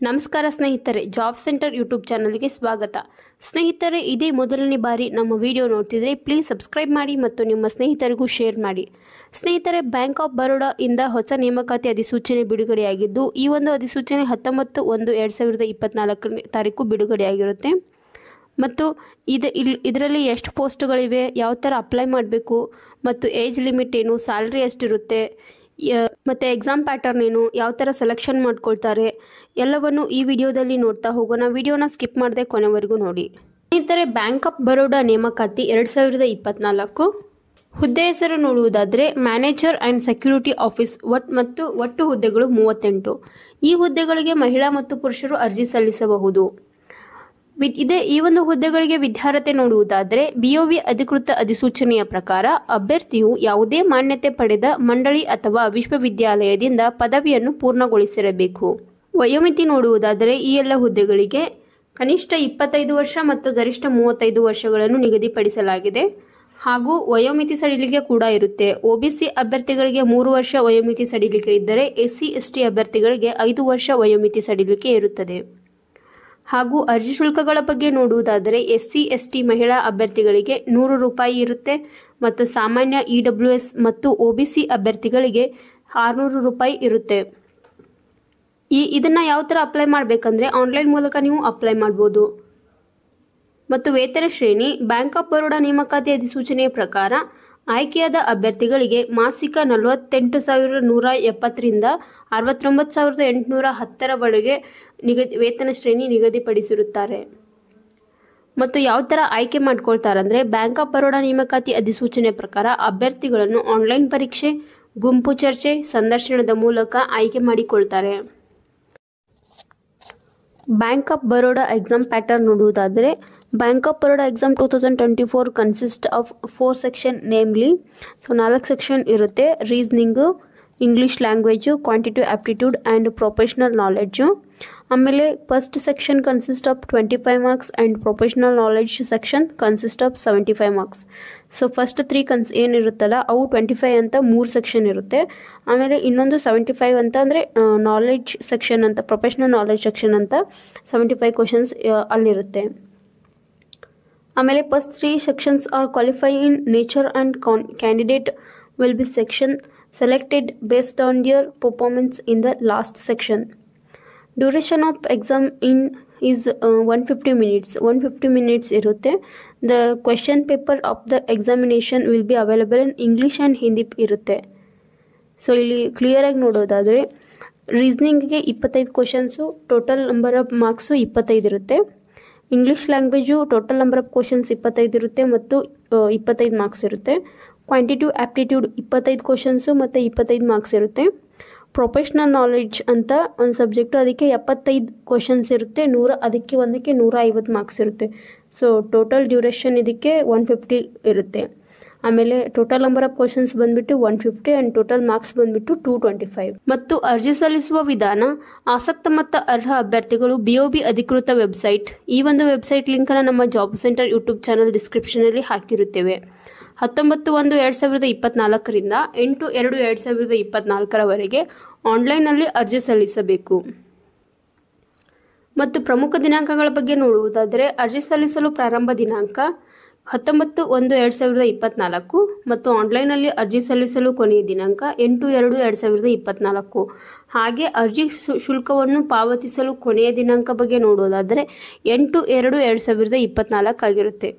ನಮಸ್ಕಾರ ಸ್ನೇಹಿತರೆ, job centre YouTube ಚಾನಲ್ಗೆ ಸ್ವಾಗತ. ಸ್ನೇಹಿತರೆ, ಇದೇ ಮೊದಲನೇ ಬಾರಿ ನಮ್ಮ ವಿಡಿಯೋ ನೋಡ್ತಿದ್ರೆ ಪ್ಲೀಸ್ ಸಬ್ಸ್ಕ್ರೈಬ್ ಮಾಡಿ ಮತ್ತು ನಿಮ್ಮ ಸ್ನೇಹಿತರಿಗೂ ಶೇರ್ ಮಾಡಿ. ಸ್ನೇಹಿತರೆ, ಬ್ಯಾಂಕ್ ಆಫ್ ಬರೋಡಾ ಇಂದ ಹೊಸ ನೇಮಕಾತಿ ಅಧಿಸೂಚನೆ ಬಿಡುಗಡೆಯಾಗಿದ್ದು, ಈ ಒಂದು ಅಧಿಸೂಚನೆ 19/1/2024 ತಾರೀಕು ಬಿಡುಗಡೆಯಾಗಿರುತ್ತೆ. ಮತ್ತು ಇದರಲ್ಲಿ ಎಷ್ಟು ಪೋಸ್ಟ್ಗಳಿವೆ, ಯಾವ ಥರ ಅಪ್ಲೈ ಮಾಡಬೇಕು ಮತ್ತು ಏಜ್ ಲಿಮಿಟ್ ಏನು, ಸ್ಯಾಲ್ರಿ ಎಷ್ಟಿರುತ್ತೆ ಮತ್ತು ಎಕ್ಸಾಮ್ ಪ್ಯಾಟರ್ನ್ ಏನು, ಯಾವ ಥರ ಸೆಲೆಕ್ಷನ್ ಮಾಡ್ಕೊಳ್ತಾರೆ ಎಲ್ಲವನ್ನು ಈ ವಿಡಿಯೋದಲ್ಲಿ ನೋಡ್ತಾ ಹೋಗೋಣ. ವಿಡಿಯೋನ ಸ್ಕಿಪ್ ಮಾಡದೆ ಕೊನೆವರೆಗೂ ನೋಡಿ. ಸ್ನೇಹಿತರೆ, ಬ್ಯಾಂಕ್ ಆಫ್ ಬರೋಡಾ ನೇಮಕಾತಿ 2024 ಹುದ್ದೆ ಹೆಸರು ನೋಡುವುದಾದರೆ ಮ್ಯಾನೇಜರ್ ಆ್ಯಂಡ್ ಸೆಕ್ಯೂರಿಟಿ ಆಫೀಸ್ ಒಟ್ಟು ಹುದ್ದೆಗಳು 38. ಈ ಹುದ್ದೆಗಳಿಗೆ ಮಹಿಳಾ ಮತ್ತು ಪುರುಷರು ಅರ್ಜಿ ಸಲ್ಲಿಸಬಹುದು. ಈ ಒಂದು ಹುದ್ದೆಗಳಿಗೆ ವಿದ್ಯಾರ್ಹತೆ ನೋಡುವುದಾದರೆ BOB ಅಧಿಕೃತ ಅಧಿಸೂಚನೆಯ ಪ್ರಕಾರ ಅಭ್ಯರ್ಥಿಯು ಯಾವುದೇ ಮಾನ್ಯತೆ ಪಡೆದ ಮಂಡಳಿ ಅಥವಾ ವಿಶ್ವವಿದ್ಯಾಲಯದಿಂದ ಪದವಿಯನ್ನು ಪೂರ್ಣಗೊಳಿಸಿರಬೇಕು. ವಯೋಮಿತಿ ನೋಡುವುದಾದರೆ ಈ ಎಲ್ಲ ಹುದ್ದೆಗಳಿಗೆ ಕನಿಷ್ಠ 25 ವರ್ಷ ಮತ್ತು ಗರಿಷ್ಠ 35 ವರ್ಷಗಳನ್ನು ನಿಗದಿಪಡಿಸಲಾಗಿದೆ. ಹಾಗೂ ವಯೋಮಿತಿ ಸಡಿಲಿಕೆ ಕೂಡ ಇರುತ್ತೆ. OBC ಅಭ್ಯರ್ಥಿಗಳಿಗೆ 3 ವರ್ಷ ವಯೋಮಿತಿ ಸಡಿಲಿಕೆ ಇದ್ದರೆ SC/ST ಅಭ್ಯರ್ಥಿಗಳಿಗೆ 5 ವರ್ಷ ವಯೋಮಿತಿ ಸಡಿಲಿಕೆ ಇರುತ್ತದೆ. ಹಾಗೂ ಅರ್ಜಿ ಶುಲ್ಕಗಳ ಬಗ್ಗೆ ನೋಡುವುದಾದರೆ SC/ST ಮಹಿಳಾ ಅಭ್ಯರ್ಥಿಗಳಿಗೆ 100 ರೂಪಾಯಿ ಇರುತ್ತೆ ಮತ್ತು ಸಾಮಾನ್ಯ EWS ಮತ್ತು OBC ಅಭ್ಯರ್ಥಿಗಳಿಗೆ 600 ರೂಪಾಯಿ ಇರುತ್ತೆ. ಇದನ್ನು ಯಾವ ಥರ ಅಪ್ಲೈ ಮಾಡಬೇಕಂದ್ರೆ ಆನ್ಲೈನ್ ಮೂಲಕ ನೀವು ಅಪ್ಲೈ ಮಾಡ್ಬೋದು. ಮತ್ತು ವೇತನ ಶ್ರೇಣಿ ಬ್ಯಾಂಕ್ ಆಫ್ ಬರೋಡಾ ನೇಮಕಾತಿ ಅಧಿಸೂಚನೆಯ ಪ್ರಕಾರ ಆಯ್ಕೆಯಾದ ಅಭ್ಯರ್ಥಿಗಳಿಗೆ ಮಾಸಿಕ 48,170 ರಿಂದ 69,810 ವೇತನ ಶ್ರೇಣಿ ನಿಗದಿಪಡಿಸಿರುತ್ತಾರೆ. ಮತ್ತು ಯಾವ ಥರ ಆಯ್ಕೆ ಮಾಡ್ಕೊಳ್ತಾರೆ ಅಂದರೆ ಬ್ಯಾಂಕ್ ಆಫ್ ಬರೋಡಾ ನೇಮಕಾತಿ ಅಧಿಸೂಚನೆ ಪ್ರಕಾರ ಅಭ್ಯರ್ಥಿಗಳನ್ನು ಆನ್ಲೈನ್ ಪರೀಕ್ಷೆ, ಗುಂಪು ಚರ್ಚೆ, ಸಂದರ್ಶನದ ಮೂಲಕ ಆಯ್ಕೆ ಮಾಡಿಕೊಳ್ತಾರೆ. Bank of Baroda exam pattern ನೋಡುವುದಾದರೆ bank of Baroda exam 2024 consist of 4 section, namely 4 section ಇರುತ್ತೆ. Reasoning, English language, quantitative aptitude and professional knowledge. ಆಮೇಲೆ first section consist of 25 marks and professional knowledge section consist of 75 marks. So first 3 ಏನಿರುತ್ತಲ್ಲ ಅವು 25 ಅಂತ 3 section ಇರುತ್ತೆ. ಆಮೇಲೆ ಇನ್ನೊಂದು 75 ಅಂತ ಅಂದರೆ ನಾಲೆಡ್ಜ್ ಸೆಕ್ಷನ್ ಅಂತ, ಪ್ರೊಫೆಷ್ನಲ್ ನಾಲೆಡ್ಜ್ ಸೆಕ್ಷನ್ ಅಂತ 75 ಕ್ವಶನ್ಸ್ ಅಲ್ಲಿರುತ್ತೆ. ಆಮೇಲೆ first 3 sections are qualify in nature and candidate will be selected based on their performance in the last section. Duration of exam is 150 minutes. 150 minutes ಇರುತ್ತೆ. The question paper of the examination will be available in English and Hindi ಇರುತ್ತೆ. So ಇಲ್ಲಿ ಕ್ಲಿಯರಾಗಿ ನೋಡೋದಾದರೆ ರೀಸನಿಂಗ್ಗೆ 25 questions, total number of marks 25 ಇರುತ್ತೆ. English language total number of questions 25 ಇರುತ್ತೆ ಮತ್ತು 25 marks ಇರುತ್ತೆ. Quantitative aptitude 25 questions ಮತ್ತು 25 ಮಾರ್ಕ್ಸ್ ಇರುತ್ತೆ. ಪ್ರೊಫೆಷ್ನಲ್ ನಾಲೆಡ್ಜ್ ಅಂತ ಒಂದು ಸಬ್ಜೆಕ್ಟು, ಅದಕ್ಕೆ 75 ಕ್ವಶನ್ಸ್ ಇರುತ್ತೆ. ಅದಕ್ಕೆ 150 ಮಾರ್ಕ್ಸ್ ಇರುತ್ತೆ. ಸೊ ಟೋಟಲ್ ಡ್ಯೂರೇಷನ್ ಇದಕ್ಕೆ 150 ಇರುತ್ತೆ. ಆಮೇಲೆ ಟೋಟಲ್ ನಂಬರ್ ಆಫ್ ಕ್ವಶನ್ಸ್ ಬಂದುಬಿಟ್ಟು 150 ಆ್ಯಂಡ್ ಟೋಟಲ್ ಮಾರ್ಕ್ಸ್ ಬಂದುಬಿಟ್ಟು 225. ಮತ್ತು ಅರ್ಜಿ ಸಲ್ಲಿಸುವ ವಿಧಾನ ಆಸಕ್ತ ಮತ್ತು ಅರ್ಹ ಅಭ್ಯರ್ಥಿಗಳು BOB ಅಧಿಕೃತ ವೆಬ್ಸೈಟ್, ಈ ಒಂದು ವೆಬ್ಸೈಟ್ ಲಿಂಕನ್ನು ನಮ್ಮ ಜಾಬ್ ಸೆಂಟರ್ ಯೂಟ್ಯೂಬ್ ಚಾನಲ್ ಡಿಸ್ಕ್ರಿಪ್ಷನಲ್ಲಿ ಹಾಕಿರುತ್ತೇವೆ. 19/1/2024 ರಿಂದ 8/2/2024 ಆನ್ಲೈನ್ನಲ್ಲಿ ಅರ್ಜಿ ಸಲ್ಲಿಸಬೇಕು. ಮತ್ತು ಪ್ರಮುಖ ದಿನಾಂಕಗಳ ಬಗ್ಗೆ ನೋಡುವುದಾದರೆ ಅರ್ಜಿ ಸಲ್ಲಿಸಲು ಪ್ರಾರಂಭ ದಿನಾಂಕ 19/1/2024 ಮತ್ತು ಆನ್ಲೈನ್ನಲ್ಲಿ ಅರ್ಜಿ ಸಲ್ಲಿಸಲು ಕೊನೆಯ ದಿನಾಂಕ 8/2/2024. ಹಾಗೆ ಅರ್ಜಿ ಶುಲ್ಕವನ್ನು ಪಾವತಿಸಲು ಕೊನೆಯ ದಿನಾಂಕ ಬಗ್ಗೆ ನೋಡೋದಾದರೆ 8/2/2024 ಆಗಿರುತ್ತೆ.